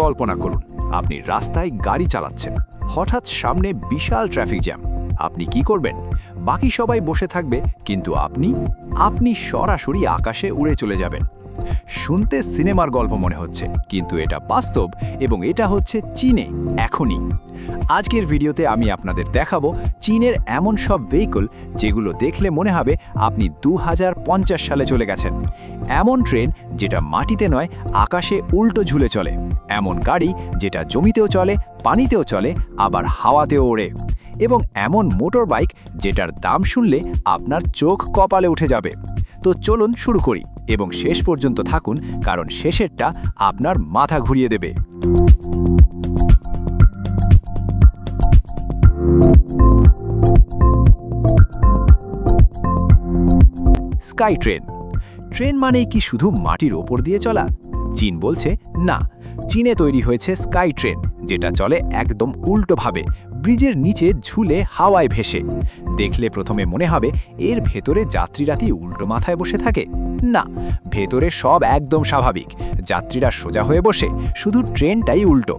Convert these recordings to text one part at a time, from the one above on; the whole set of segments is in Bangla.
কল্পনা করুন আপনি রাস্তায় গাড়ি চালাচ্ছেন, হঠাৎ সামনে বিশাল ট্রাফিক জ্যাম। আপনি কি করবেন? বাকি সবাই বসে থাকবে, কিন্তু আপনি সরাসরি আকাশে উড়ে চলে যাবেন। শুনতে সিনেমার গল্প মনে হচ্ছে, কিন্তু এটা বাস্তব, এবং এটা হচ্ছে চীনে এখনই। আজকের ভিডিওতে আমি আপনাদের দেখাবো চীনের এমন সব ভেহিকল যেগুলো দেখলে মনে হবে আপনি 2050 সালে চলে গেছেন। এমন ট্রেন যেটা মাটিতে নয়, আকাশে উল্টো ঝুলে চলে। এমন গাড়ি যেটা জমিতেও চলে, পানিতেও চলে, আবার হাওয়াতেও ওড়ে। এবং এমন মোটর বাইক যেটার দাম শুনলে আপনার চোখ কপালে উঠে যাবে। তো চলুন শুরু করি এবং শেষ পর্যন্ত থাকুন, কারণ শেষেরটা আপনার মাথা ঘুরিয়ে দেবে। Sky train. ট্রেন মানেই কি শুধু মাটির ওপর দিয়ে চলা? চীন বলছে না। চীনে তৈরি হয়েছে স্কাই ট্রেন, যেটা চলে একদম উল্টোভাবে, ব্রিজের নিচে ঝুলে হাওয়ায় ভেসে। দেখলে প্রথমে মনে হবে এর ভেতরে যাত্রীরা কি উল্টো মাথায় বসে থাকে? না, ভেতরে সব একদম স্বাভাবিক। যাত্রীরা সোজা হয়ে বসে, শুধু ট্রেনটাই উল্টো।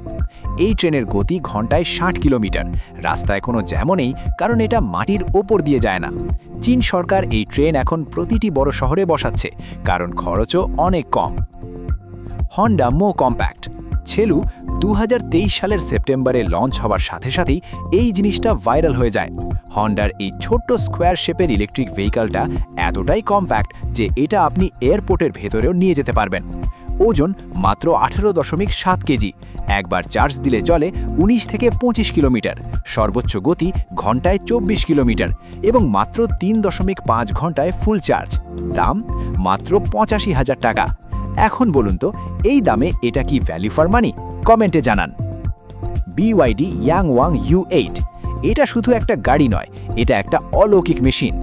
এই ট্রেনের গতি ঘন্টায় 60 কিলোমিটার। রাস্তায় কোনো জ্যামও নেই, কারণ এটা মাটির ওপর দিয়ে যায় না। চীন সরকার এই ট্রেন এখন প্রতিটি বড় শহরে বসাচ্ছে, কারণ খরচও অনেক কম। হন্ডা মো কম্প্যাক্ট। ছেলু 2023 সালের সেপ্টেম্বরে লঞ্চ হওয়ার সাথে সাথেই এই জিনিসটা ভাইরাল হয়ে যায়। হন্ডার এই ছোট্ট স্কোয়ার শেপের ইলেকট্রিক ভেহিকলটা এতটাই কম্প্যাক্ট যে এটা আপনি এয়ারপোর্টের ভেতরেও নিয়ে যেতে পারবেন। ওজন মাত্র 18.7 কেজি। একবার চার্জ দিলে চলে 19 থেকে 25 কিলোমিটার। সর্বোচ্চ গতি ঘন্টায় 24 কিলোমিটার এবং মাত্র 3.5 ঘন্টায় ফুল চার্জ। দাম মাত্র 85,000 টাকা। এখন বলুন তো, এই দামে এটা কি ভ্যালু ফর মানি? কমেন্টে জানান। BYD ইয়াংওয়াং U8। এটা শুধু একটা গাড়ি নয়, এটা একটা অলৌকিক মেশিন।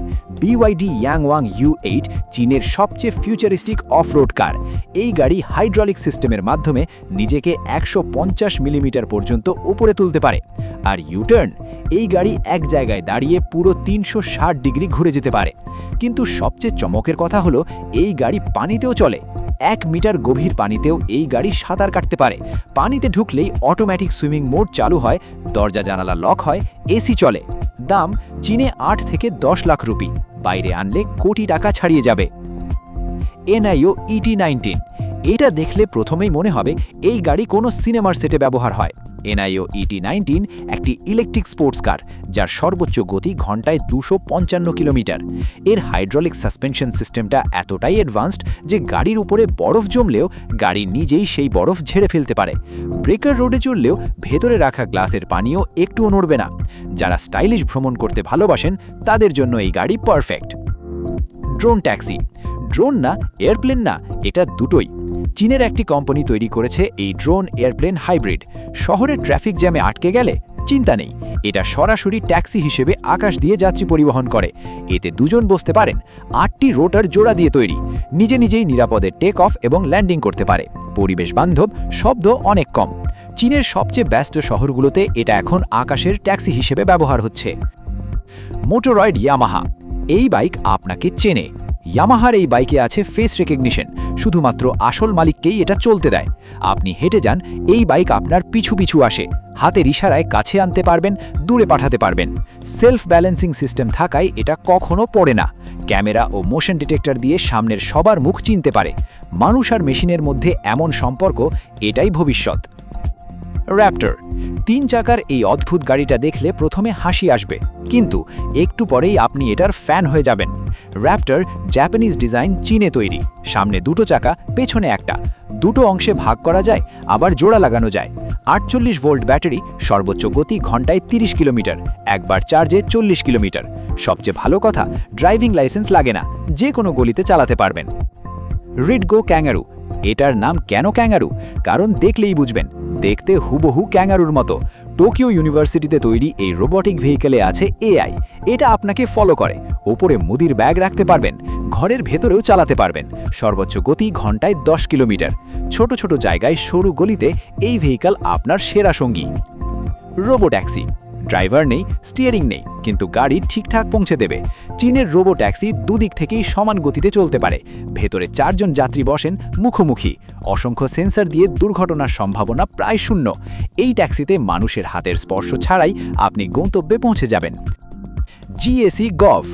BYD ইয়াংওয়াং U8 চীনের সবচেয়ে ফিউচারিস্টিক অফরোড কার। এই গাড়ি হাইড্রোলিক সিস্টেমের মাধ্যমে নিজেকে 150 মিলিমিটার পর্যন্ত উপরে তুলতে পারে। আর ইউটার্ন, এই গাড়ি এক জায়গায় দাঁড়িয়ে পুরো 360 ডিগ্রি ঘুরে যেতে পারে। কিন্তু সবচেয়ে চমকের কথা হলো, এই গাড়ি পানিতেও চলে। 1 মিটার গভীর পানিতেও এই গাড়ি সাঁতার কাটতে পারে। পানিতে ঢুকলেই অটোমেটিক সুইমিং মোড চালু হয়, দরজা জানালা লক হয়, এসি চলে। দাম চীনে 8 থেকে 10 লাখ রুপি, বাইরে আনলে কোটি টাকা ছাড়িয়ে যাবে। NIO ET19। এটা দেখলে প্রথমেই মনে হবে এই গাড়ি কোনো সিনেমার সেটে ব্যবহার হয়। NIO ET19 একটি ইলেকট্রিক স্পোর্টস কার, যার সর্বোচ্চ গতি ঘন্টায় 255 কিলোমিটার। এর হাইড্রোলিক সাসপেনশন সিস্টেমটা এতটাই অ্যাডভান্সড যে গাড়ির উপরে বরফ জমলেও গাড়ি নিজেই সেই বরফ ঝেড়ে ফেলতে পারে। ব্রেকার রোডে চললেও ভেতরে রাখা গ্লাসের পানিও একটুও নড়বে না। যারা স্টাইলিশ ভ্রমণ করতে ভালোবাসেন তাদের জন্য এই গাড়ি পারফেক্ট। Drone taxi. ড্রোন না, এয়ারপ্লেন না, এটা দুটোই। চীনের একটি কোম্পানি তৈরি করেছে এই ড্রোন এয়ারপ্লেন হাইব্রিড। শহরের ট্রাফিক জ্যামে আটকে গেলে চিন্তা নেই, এটা সরাসরি ট্যাক্সি হিসেবে আকাশ দিয়ে যাত্রী পরিবহন করে। এতে দুজন বসতে পারেন। 8টি রোটার জোড়া দিয়ে তৈরি। নিজেই নিরাপদে টেক অফ এবং ল্যান্ডিং করতে পারে। পরিবেশ বান্ধব, শব্দ অনেক কম। চীনের সবচেয়ে ব্যস্ত শহরগুলোতে এটা এখন আকাশের ট্যাক্সি হিসেবে ব্যবহার হচ্ছে। মোটরয়েড ইয়ামাহা। এই বাইক আপনাকে চেনে। ইয়ামাহার এই বাইকে আছে ফেস রেকগনিশন। শুধুমাত্র আসল মালিককেই এটা চলতে দেয়। আপনি হেঁটে যান, এই বাইক আপনার পিছু পিছু আসে। হাতের ইশারায় কাছে আনতে পারবেন, দূরে পাঠাতে পারবেন। সেলফ ব্যালেন্সিং সিস্টেম থাকায় এটা কখনো পড়ে না। ক্যামেরা ও মোশন ডিটেক্টর দিয়ে সামনের সবার মুখ চিনতে পারে। মানুষ আর মেশিনের মধ্যে এমন সম্পর্ক, এটাই ভবিষ্যৎ। র্যাপ্টর। 3 চাকার এই অদ্ভুত গাড়িটা দেখলে প্রথমে হাসি আসবে, কিন্তু একটু পরেই আপনি এটার ফ্যান হয়ে যাবেন। র্যাপ্টর জাপানিজ ডিজাইন, চীনে তৈরি। সামনে 2 চাকা, পেছনে একটা। 2 অংশে ভাগ করা যায়, আবার জোড়া লাগানো যায়। 48 ভোল্ট ব্যাটারি, সর্বোচ্চ গতি ঘন্টায় 30 কিলোমিটার। একবার চার্জে 40 কিলোমিটার। সবচেয়ে ভালো কথা, ড্রাইভিং লাইসেন্স লাগে না, যে কোনো গলিতে চালাতে পারবেন। রিডগো ক্যাঙ্গারু। এটার নাম কেন ক্যাঙ্গারু? কারণ দেখলেই বুঝবেন, দেখতে হুবহু ক্যাঙ্গারুর মতো। টোকিও ইউনিভার্সিটিতে তৈরি এই রোবটিক ভেহিকেলে আছে AI। এটা আপনাকে ফলো করে। ওপরে মুদির ব্যাগ রাখতে পারবেন, ঘরের ভেতরেও চালাতে পারবেন। সর্বোচ্চ গতি ঘন্টায় 10 কিলোমিটার। ছোট ছোট জায়গায়, সরু গলিতে এই ভেহিকেল আপনার সেরা সঙ্গী। রোবোট্যাক্সি। ড্রাইভার নেই, স্টিয়ারিং নেই, কিন্তু গাড়ি ঠিকঠাক পৌঁছে দেবে। চীনের রোবো ট্যাক্সি দুদিক থেকেই সমান গতিতে চলতে পারে। ভেতরে 4 জন যাত্রী বসেন মুখোমুখি। অসংখ্য সেন্সর দিয়ে দুর্ঘটনার সম্ভাবনা প্রায় শূন্য। এই ট্যাক্সিতে মানুষের হাতের স্পর্শ ছাড়াই আপনি গন্তব্যে পৌঁছে যাবেন। জিএসি গভ,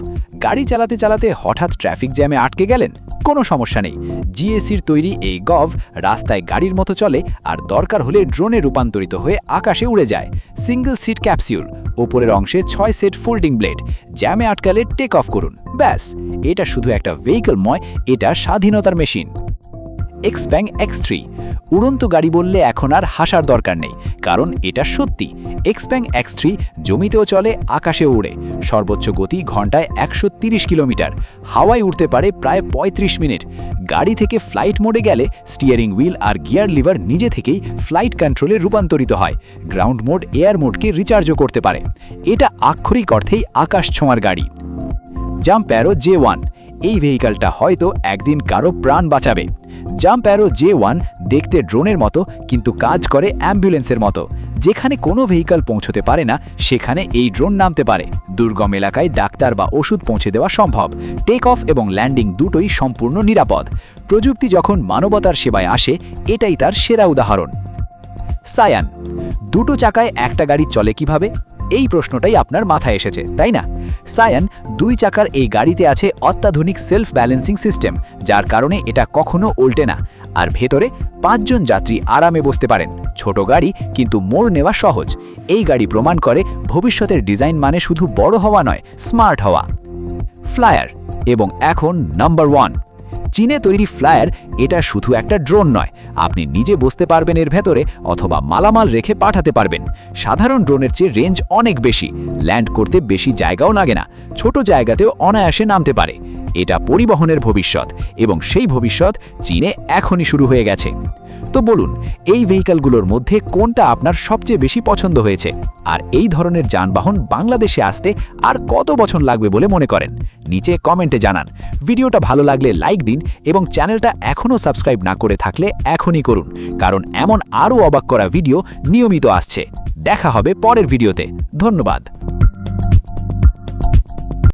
গাড়ি চালাতে চালাতে হঠাৎ ট্রাফিক জ্যামে আটকে গেলেন? কোনো সমস্যা নেই। জিএসির তৈরি এই গভ রাস্তায় গাড়ির মতো চলে, আর দরকার হলে ড্রোনে রূপান্তরিত হয়ে আকাশে উড়ে যায়। সিঙ্গল সিট ক্যাপসিউল, ওপরের অংশে 6 সেট ফোল্ডিং ব্লেড। জ্যামে আটকালে টেক অফ করুন, ব্যাস। এটা শুধু একটা ভেহিকল নয়, এটা স্বাধীনতার মেশিন। এক্সপ্যাং X3, উড়ন্ত গাড়ি বললে এখন আর হাসার দরকার নেই, কারণ এটা সত্যি। এক্সপ্যাং X3 জমিতেও চলে, আকাশেও উড়ে। সর্বোচ্চ গতি ঘন্টায় 130 কিলোমিটার। হাওয়ায় উঠতে পারে প্রায় 35 মিনিট। গাড়ি থেকে ফ্লাইট মোডে গেলে স্টিয়ারিং হুইল আর গিয়ার লিভার নিজে থেকেই ফ্লাইট কন্ট্রোলে রূপান্তরিত হয়। গ্রাউন্ড মোড, এয়ার মোডকে রিচার্জও করতে পারে। এটা আক্ষরিক অর্থেই আকাশ ছোঁয়ার গাড়ি। জাম্প অ্যারো J1, এই ভেহিকলটা হয়তো একদিন কারো প্রাণ বাঁচাবে। জাম্প অ্যারো J1 দেখতে ড্রোনের মতো, কিন্তু কাজ করে অ্যাম্বুলেন্সের মতো। যেখানে কোনো ভেহিকল পৌঁছতে পারে না, সেখানে এই ড্রোন নামতে পারে। দুর্গম এলাকায় ডাক্তার বা ওষুধ পৌঁছে দেওয়া সম্ভব। টেক অফ এবং ল্যান্ডিং দুটোই সম্পূর্ণ নিরাপদ। প্রযুক্তি যখন মানবতার সেবায় আসে, এটাই তার সেরা উদাহরণ। সায়ান, দুটো চাকায় একটা গাড়ি চলে কিভাবে? এই প্রশ্নটাই আপনার মাথায় এসেছে, তাই না? সায়ান 2 চাকার এই গাড়িতে আছে অত্যাধুনিক সেলফ ব্যালেন্সিং সিস্টেম, যার কারণে এটা কখনো উল্টে না। আর ভেতরে 5 জন যাত্রী আরামে বসতে পারেন। ছোট গাড়ি, কিন্তু মোড় নেওয়া সহজ। এই গাড়ি প্রমাণ করে ভবিষ্যতের ডিজাইন মানে শুধু বড় হওয়া নয়, স্মার্ট হওয়া। ফ্লায়ার, এবং এখন নাম্বার 1, চীনে তৈরি ফ্লায়ার। এটা শুধু একটা ড্রোন নয়, আপনি নিজে বসতে পারবেন এর ভেতরে, অথবা মালামাল রেখে পাঠাতে পারবেন। সাধারণ ড্রোনের চেয়ে রেঞ্জ অনেক বেশি। ল্যান্ড করতে বেশি জায়গাও লাগে না। ছোট জায়গাতেও অনায়াসে নামতে পারে। এটা পরিবহনের ভবিষ্যৎ, এবং সেই ভবিষ্যৎ চীনে এখনই শুরু হয়ে গেছে। তো বলুন, এই ভেহিকলগুলোর মধ্যে কোনটা আপনার সবচেয়ে বেশি পছন্দ হয়েছে? আর এই ধরনের যানবাহন বাংলাদেশে আসতে আর কত বছর লাগবে বলে মনে করেন? নিচে কমেন্টে জানান। ভিডিওটা ভালো লাগলে লাইক দিন, এবং চ্যানেলটা এখনও সাবস্ক্রাইব না করে থাকলে এখনই করুন, কারণ এমন আরও অবাক করা ভিডিও নিয়মিত আসছে। দেখা হবে পরের ভিডিওতে। ধন্যবাদ।